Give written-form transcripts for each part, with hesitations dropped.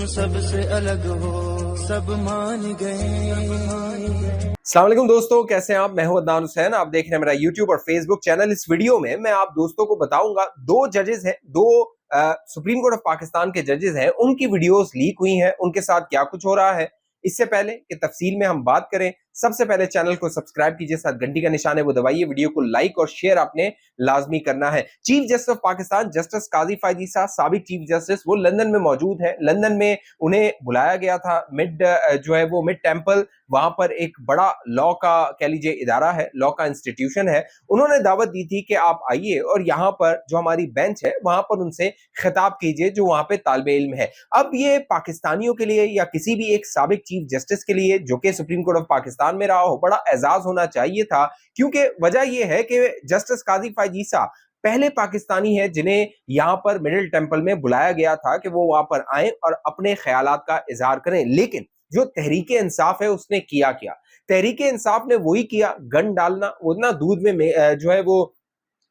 सबसे अलग हो, सब मान गए। अस्सलाम वालेकुम दोस्तों, कैसे हैं आप? मैं हूं अदनान हुसैन। आप देख रहे हैं मेरा यूट्यूब और फेसबुक चैनल। इस वीडियो में मैं आप दोस्तों को बताऊंगा, दो जजेस हैं, दो सुप्रीम कोर्ट ऑफ पाकिस्तान के जजेस हैं, उनकी वीडियोस लीक हुई हैं, उनके साथ क्या कुछ हो रहा है। इससे पहले कि तफसील में हम बात करें, सबसे पहले चैनल को सब्सक्राइब कीजिए, साथ घंटी का निशान है वो दबाइए, वीडियो को लाइक और शेयर आपने लाजमी करना है। Chief justice of Pakistan justice Qazi Faez Isa, साबिक चीफ जस्टिस, वो लंदन में मौजूद है। लंदन में उन्हें बुलाया गया था मिड टेम्पल, वहां पर एक बड़ा लॉ का कह लीजिए इदारा है, लॉ का इंस्टीट्यूशन है। उन्होंने दावत दी थी कि आप आइए और यहाँ पर जो हमारी बेंच है वहां पर उनसे खिताब कीजिए जो वहां पे तालिबे इल्म है। अब ये पाकिस्तानियों के लिए या किसी भी एक साबिक चीफ जस्टिस के लिए जो कि सुप्रीम कोर्ट ऑफ पाकिस्तान में रहा हो, बड़ा एजाज होना चाहिए था, क्योंकि वजह यह है कि जस्टिस काजी फायद ईसा पहले पाकिस्तानी है जिन्हें यहां पर मिडिल टेंपल में बुलाया गया था कि वो वहां पर आए और अपने ख्यालात का इजहार करें। लेकिन जो तहरीक इंसाफ है उसने किया क्या? तहरीक इंसाफ ने वही किया, गन डालना, वो ना दूध में वो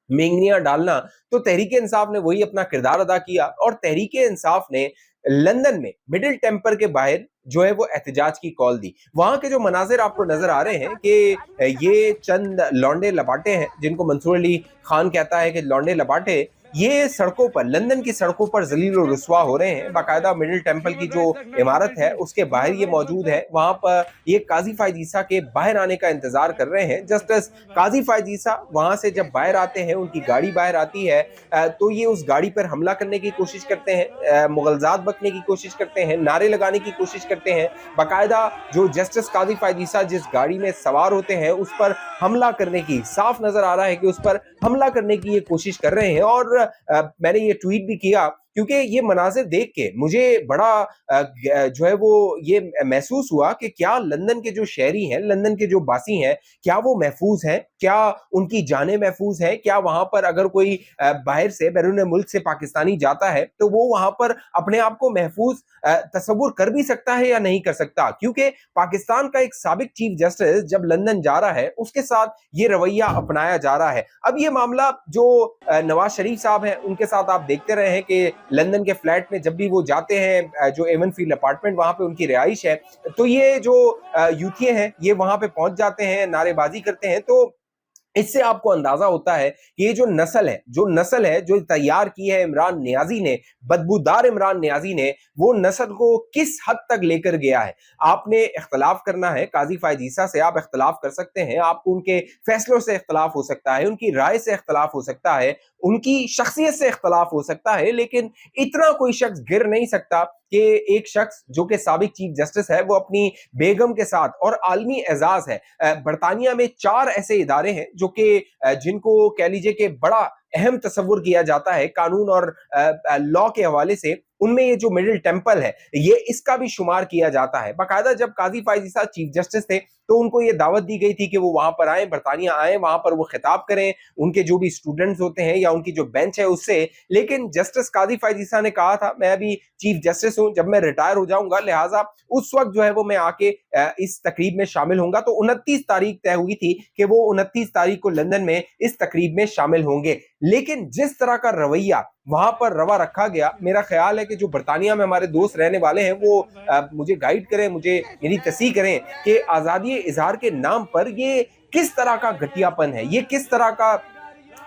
मेंगनियां डालना। तो तहरीक इंसाफ ने वही अपना किरदार अदा किया और तहरीक इंसाफ ने लंदन में मिडिल टेम्पर के बाहर जो है वो एहतजाज की कॉल दी। वहां के जो मनाजिर आपको नजर आ रहे हैं कि ये चंद लौंडे लपाटे हैं जिनको मंसूर अली खान कहता है कि लौंडे लपाटे, ये सड़कों पर, लंदन की सड़कों पर जलील और रुस्वा हो रहे हैं। बाकायदा मिडिल टेम्पल की जो इमारत है उसके बाहर ये मौजूद है। वहां पर ये काजी फायद ईसा के बाहर आने का इंतजार कर रहे हैं। जस्टिस काजी फायद ईसा वहां से जब बाहर आते हैं, उनकी गाड़ी बाहर आती है, तो ये उस गाड़ी पर हमला करने की कोशिश करते हैं, मुगलजात बकने की कोशिश करते हैं, नारे लगाने की कोशिश करते हैं। बाकायदा जो जस्टिस काजी फायद ईसा जिस गाड़ी में सवार होते हैं उस पर हमला करने की, साफ नजर आ रहा है कि उस पर हमला करने की ये कोशिश कर रहे हैं। और मैंने ये ट्वीट भी किया क्योंकि ये मनाजिर देख के मुझे बड़ा जो है वो ये महसूस हुआ कि क्या लंदन के जो शहरी हैं, लंदन के जो बासी हैं, क्या वो महफूज हैं? क्या उनकी जानें महफूज हैं? क्या वहां पर अगर कोई बाहर से, बैरून मुल्क से पाकिस्तानी जाता है तो वो वहां पर अपने आप को महफूज तस्वुर कर भी सकता है या नहीं कर सकता? क्योंकि पाकिस्तान का एक साबिक चीफ जस्टिस जब लंदन जा रहा है उसके साथ ये रवैया अपनाया जा रहा है। अब ये मामला जो नवाज शरीफ साहब हैं उनके साथ आप देखते रहे हैं कि लंदन के फ्लैट में जब भी वो जाते हैं, जो एवन फील्ड अपार्टमेंट वहां पे उनकी रिहाइश है, तो ये जो यूथिये हैं ये वहां पे पहुंच जाते हैं, नारेबाजी करते हैं। तो इससे आपको अंदाजा होता है कि ये जो नस्ल है जो तैयार की है इमरान नियाजी ने, बदबूदार इमरान नियाजी ने, वो नस्ल को किस हद तक लेकर गया है। आपने इख्तलाफ करना है काजी फायद ईसा से, आप इख्तलाफ कर सकते हैं, आपको उनके फैसलों से इख्तलाफ हो सकता है, उनकी राय से इख्तलाफ हो सकता है, उनकी शख्सियत से इख्तलाफ हो सकता है, लेकिन इतना कोई शख्स गिर नहीं सकता कि एक शख्स जो कि साबिक चीफ जस्टिस है वो अपनी बेगम के साथ, और आलमी एजाज है, बरतानिया में 4 ऐसे इदारे हैं जो कि जिनको कह लीजिए कि बड़ा अहम तस्वुर किया जाता है कानून और लॉ के हवाले से, उनमें ये जो मिडिल टेम्पल है ये इसका भी शुमार किया जाता है। बाकायदा जब काजी फायद ईसा चीफ जस्टिस थे तो उनको ये दावत दी गई थी कि वो वहां पर आए, बरतानिया आए, वहां पर वो खिताब करें उनके जो भी स्टूडेंट्स होते हैं या उनकी जो बेंच है उससे। लेकिन जस्टिस काजी फायद ईसा ने कहा था मैं अभी चीफ जस्टिस हूं, जब मैं रिटायर हो जाऊंगा लिहाजा उस वक्त जो है वो मैं आके इस तकरीब में शामिल होऊंगा। तो 29 तारीख तय हुई थी कि वो 29 तारीख को लंदन में इस तकरीब में शामिल होंगे। लेकिन जिस तरह का रवैया वहां पर रवा रखा गया, मेरा ख्याल है कि जो बरतानिया में हमारे दोस्त रहने वाले हैं वो मुझे गाइड करें, मुझे मेरी तस्दीक करें कि आजादी इजहार के नाम पर ये किस तरह का घटियापन है, ये किस तरह का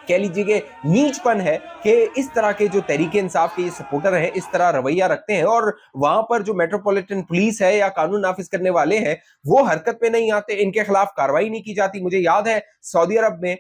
कह लीजिए कि नीचपन है कि इस तरह के जो तहरीक इंसाफ के ये सपोर्टर हैं इस तरह रवैया रखते हैं और वहां पर जो मेट्रोपॉलिटन पुलिस है या कानून नाफिज करने वाले हैं वो हरकत पे नहीं आते, इनके खिलाफ कार्रवाई नहीं की जाती। मुझे याद है सऊदी अरब में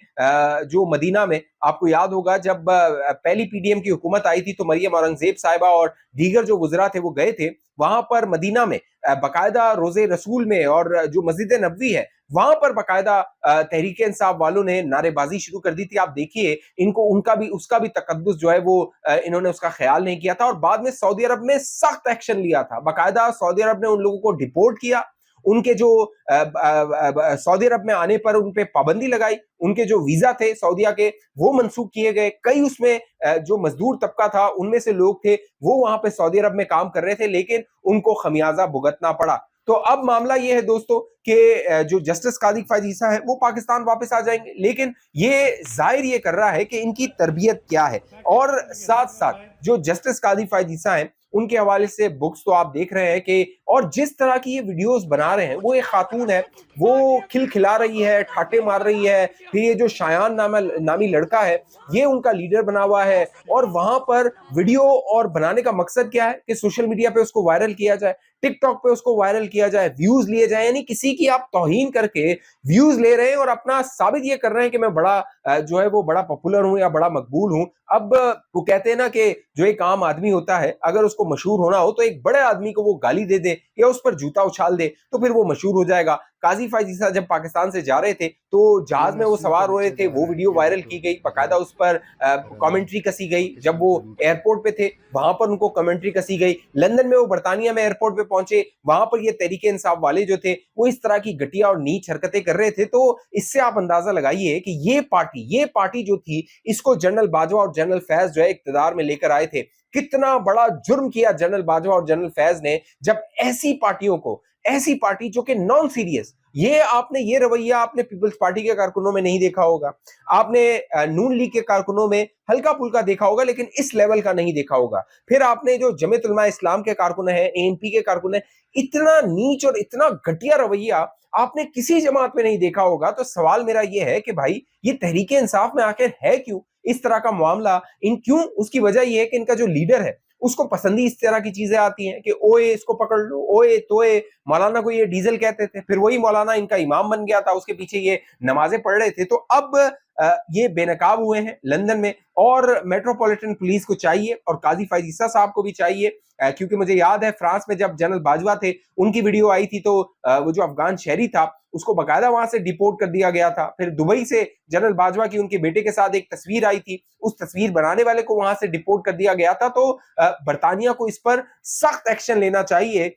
जो मदीना में, आपको याद होगा जब पहली पीडीएम की हुकूमत आई थी तो मरियम औरंगजेब साहिबा और दीगर जो वुज़रा थे वो गए थे वहां पर मदीना में, बाकायदा रोजे रसूल में और जो मस्जिद नबवी है वहां पर बाकायदा तहरीक इंसाफ वालों ने नारेबाजी शुरू कर दी थी। आप देखिए इनको उसका भी तकद्दुस जो है वो इन्होंने उसका ख्याल नहीं किया था और बाद में सऊदी अरब में सख्त एक्शन लिया था। बाकायदा सऊदी अरब ने उन लोगों को डिपोर्ट किया, उनके जो सऊदी अरब में आने पर उन पे पाबंदी लगाई, उनके जो वीजा थे सऊदीया के वो मंसूख किए गए। कई उसमें जो मजदूर तबका था उनमें से लोग थे वो वहां पे सऊदी अरब में काम कर रहे थे लेकिन उनको खमियाजा भुगतना पड़ा। तो अब मामला ये है दोस्तों कि जो जस्टिस कादिक फायद ईसा है वो पाकिस्तान वापस आ जाएंगे, लेकिन ये जाहिर ये कर रहा है कि इनकी तरबियत क्या है। और साथ साथ जो जस्टिस कादिक फायद ईसा है उनके हवाले से बुक्स तो आप देख रहे हैं कि, और जिस तरह की ये वीडियोस बना रहे हैं, वो एक खातून है, वो खिलखिला रही है, ठाटे मार रही है, फिर ये जो शायान नामी लड़का है ये उनका लीडर बना हुआ है, और वहां पर वीडियो और बनाने का मकसद क्या है कि सोशल मीडिया पे उसको वायरल किया जाए, टिकटॉक पे उसको वायरल किया जाए, व्यूज लिए जाए, यानी किसी की आप तौहीन करके व्यूज ले रहे हैं और अपना साबित ये कर रहे हैं कि मैं बड़ा जो है वो बड़ा पॉपुलर हूं या बड़ा मकबूल हूं। अब वो कहते हैं ना कि जो एक आम आदमी होता है अगर उसको मशहूर होना हो तो एक बड़े आदमी को वो गाली दे दे या उस पर जूता उछाल दे तो फिर वो मशहूर हो जाएगा। काजी फैज ईसा जब पाकिस्तान से जा रहे थे तो जहाज में वो सवार हो रहे थे, वो वीडियो वायरल की गई, बाकायदा उस पर कमेंट्री कसी गई। जब वो एयरपोर्ट पे थे वहां पर उनको कमेंट्री कसी गई। लंदन में वो बरतानिया में एयरपोर्ट पे पहुंचे, वहां पर ये तहरीके इंसाफ वाले जो थे वो इस तरह की घटिया और नीच हरकतें कर रहे थे। तो इससे आप अंदाजा लगाइए कि ये पार्टी जो थी, इसको जनरल बाजवा और जनरल फैज जो है इक्तदार में लेकर आए थे। कितना बड़ा जुर्म किया जनरल बाजवा और जनरल फैज ने जब ऐसी पार्टी जो कि नॉन सीरियस, ये आपने ये रवैया आपने पीपल्स पार्टी के कारकुनों में नहीं देखा होगा, आपने नून लीग के कारकुनों में हल्का फुल्का देखा होगा लेकिन इस लेवल का नहीं देखा होगा। फिर आपने जो जमीयत उलमा इस्लाम के कारकुन हैं, एएनपी के कारकुन हैं, इतना नीच और इतना घटिया रवैया आपने किसी जमात में नहीं देखा होगा। तो सवाल मेरा ये है कि भाई ये तहरीके इंसाफ में आखिर है क्यों इस तरह का मामला, क्यों? उसकी वजह यह है कि इनका जो लीडर है उसको पसंदी इस तरह की चीजें आती हैं कि ओए इसको पकड़ लो, ओए तोए। मौलाना को ये डीजल कहते थे, फिर वही मौलाना इनका इमाम बन गया था, उसके पीछे ये नमाजें पढ़ रहे थे। तो अब ये बेनकाब हुए हैं लंदन में, और मेट्रोपॉलिटन पुलिस को चाहिए और काजी फैज ईसा साहब को भी चाहिए, क्योंकि मुझे याद है फ्रांस में जब जनरल बाजवा थे उनकी वीडियो आई थी तो वो जो अफगान शहरी था उसको बकायदा वहां से डिपोर्ट कर दिया गया था। फिर दुबई से जनरल बाजवा की उनके बेटे के साथ एक तस्वीर आई थी, उस तस्वीर बनाने वाले को वहां से डिपोर्ट कर दिया गया था। तो बरतानिया को इस पर सख्त एक्शन लेना चाहिए,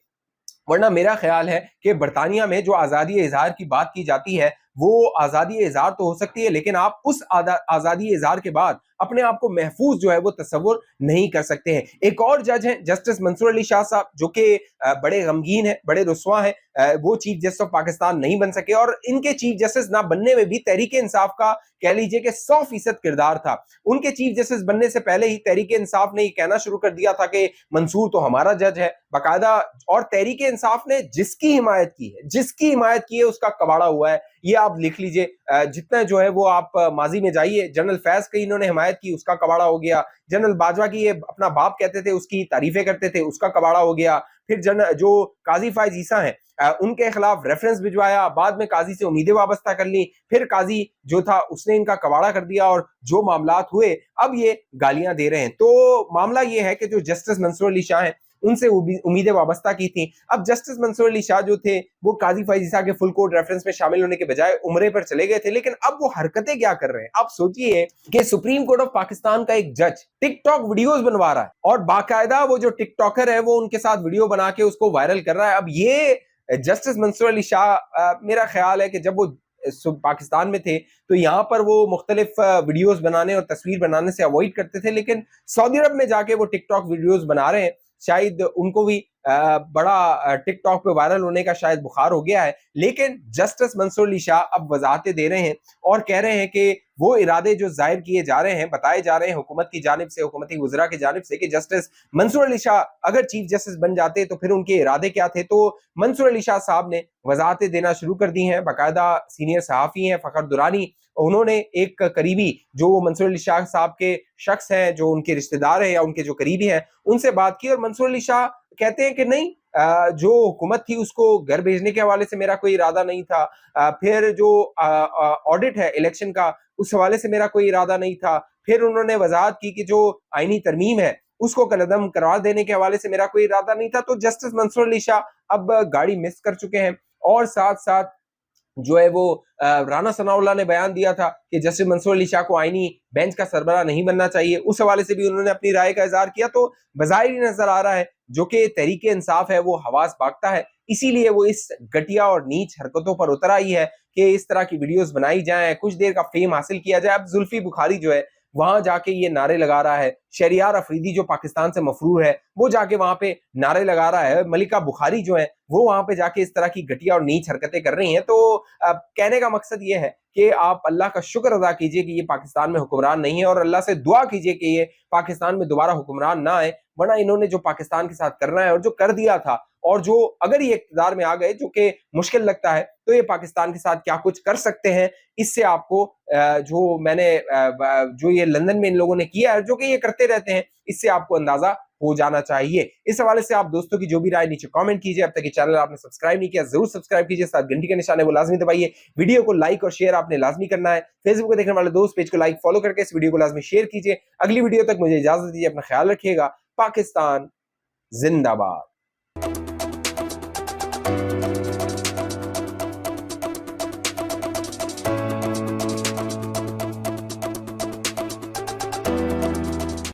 वरना मेरा ख्याल है कि बरतानिया में जो आज़ादी इजहार की बात की जाती है वो आज़ादी इजहार तो हो सकती है लेकिन आप उस आज़ादी इजहार के बाद अपने आप को महफूज जो है वो तस्वुर नहीं कर सकते हैं। एक और जज हैं जस्टिस मंसूर अली शाह साहब, जो कि बड़े गमगीन हैं, बड़े रुस्वा हैं, वो चीफ जस्टिस ऑफ पाकिस्तान नहीं बन सके, और इनके चीफ जस्टिस ना बनने में भी तहरीके इंसाफ का कह लीजिए कि 100% किरदार था। उनके चीफ जस्टिस बनने से पहले ही तहरीके इंसाफ ने ये कहना शुरू कर दिया था कि मंसूर तो हमारा जज है बाकायदा, और तहरीके इंसाफ ने जिसकी हिमायत की है उसका कबाड़ा हुआ है। ये आप लिख लीजिए, जितना जो है वो आप माजी में जाइए, जनरल फैज की इन्होंने हिमायत की, उसका कबाड़ा हो गया। जनरल बाजवा की ये अपना बाप कहते थे, उसकी तारीफें करते थे, उसका कबाड़ा हो गया। फिर जो काजी फैज ईसा हैं उनके खिलाफ रेफरेंस भिजवाया, बाद में काजी से उम्मीदें वाबस्ता कर ली, फिर काजी जो था उसने इनका कबाड़ा कर दिया, और जो मामलात हुए अब ये गालियां दे रहे हैं। तो मामला ये है कि जो जस्टिस मंसूर अली शाह हैं उनसे उम्मीदें वाबस्ता की थी। अब जस्टिस मंसूर अली शाह जो थे वो काजी फैज ईसा के फुल कोर्ट रेफरेंस में शामिल होने के बजाय उम्रे पर चले गए थे, लेकिन अब वो हरकतें क्या कर रहे हैं। आप सोचिए कि सुप्रीम कोर्ट ऑफ पाकिस्तान का एक जज टिकटॉक वीडियोस बनवा रहा है और बाकायदा वो जो टिकटॉकर है वो उनके साथ वीडियो बना के उसको वायरल कर रहा है। अब ये जस्टिस मंसूर अली शाह, मेरा ख्याल है कि जब वो पाकिस्तान में थे तो यहाँ पर वो मुख्तलिफ वीडियोस बनाने और तस्वीर बनाने से अवॉइड करते थे, लेकिन सऊदी अरब में जाके वो टिकटॉक वीडियोस बना रहे हैं। शायद उनको भी बड़ा टिकटॉक पे वायरल होने का शायद बुखार हो गया है, लेकिन जस्टिस मंसूर अली शाह अब वजाहतें दे रहे हैं और कह रहे हैं कि वो इरादे जो जाहिर किए जा रहे हैं, बताए जा रहे हैं हुकूमत की जानिब से, हुकूमती वज़रा की जानिब से, कि जस्टिस मंसूर अली शाह अगर चीफ जस्टिस बन जाते तो फिर उनके इरादे क्या थे। तो मंसूर अली शाह साहब ने वजाहतें देना शुरू कर दी हैं। बाकायदा सीनियर सहाफ़ी हैं फ़खर दुरानी, उन्होंने एक करीबी जो मंसूर अली शाह साहब के शख्स हैं, जो उनके रिश्तेदार हैं या उनके जो करीबी हैं, उनसे बात की और मंसूर अली शाह कहते हैं कि नहीं, जो हुकूमत थी उसको घर भेजने के हवाले से मेरा कोई इरादा नहीं था, फिर जो ऑडिट है इलेक्शन का उस हवाले से मेरा कोई इरादा नहीं था, फिर उन्होंने वजाहत की कि जो आईनी तरमीम है उसको कलअदम करवा देने के हवाले से मेरा कोई इरादा नहीं था। तो जस्टिस मंसूर अली शाह अब गाड़ी मिस कर चुके हैं, और साथ साथ जो है वो राना सनाउल्लाह ने बयान दिया था कि जस्टिस मंसूर अली शाह को आईनी बेंच का सरबराह नहीं बनना चाहिए, उस हवाले से भी उन्होंने अपनी राय का इजहार किया। तो बज़ाहिर ही नजर आ रहा है जो कि तहरीके इंसाफ है वो हवास भागता है, इसीलिए वो इस घटिया और नीच हरकतों पर उतर आई है कि इस तरह की वीडियोस बनाई जाएं, कुछ देर का फेम हासिल किया जाए। अब जुल्फी बुखारी जो है वहां जाके ये नारे लगा रहा है। शहरियार अफरीदी जो पाकिस्तान से मफरूर है वो जाके वहां पे नारे लगा रहा है। मलिका बुखारी जो है वो वहां पे जाके इस तरह की घटिया और नीच हरकतें कर रही हैं। तो कहने का मकसद ये है कि आप अल्लाह का शुक्र अदा कीजिए कि ये पाकिस्तान में हुक्मरान नहीं है, और अल्लाह से दुआ कीजिए कि ये पाकिस्तान में दोबारा हुक्मरान ना आए, वरना इन्होंने जो पाकिस्तान के साथ करना है और जो कर दिया था, और जो अगर ये इक़्तिदार में आ गए, जो कि मुश्किल लगता है, तो ये पाकिस्तान के साथ क्या कुछ कर सकते हैं, इससे आपको जो ये लंदन में इन लोगों ने किया है, जो कि ये करते रहते हैं, इससे आपको अंदाजा हो जाना चाहिए। इस हवाले से आप दोस्तों की जो भी राय नीचे कमेंट कीजिए। अब तक ये चैनल आपने सब्सक्राइब नहीं किया जरूर सब्सक्राइब कीजिए, साथ घंटी के निशान है वो लाजमी दबाइए। वीडियो को लाइक और शेयर आपने लाजमी करना है। फेसबुक पे देखने वाले दोस्त पेज को लाइक फॉलो करके इस वीडियो को लाजमी शेयर कीजिए। अगली वीडियो तक मुझे इजाजत दीजिए, अपना ख्याल रखिएगा। पाकिस्तान जिंदाबाद।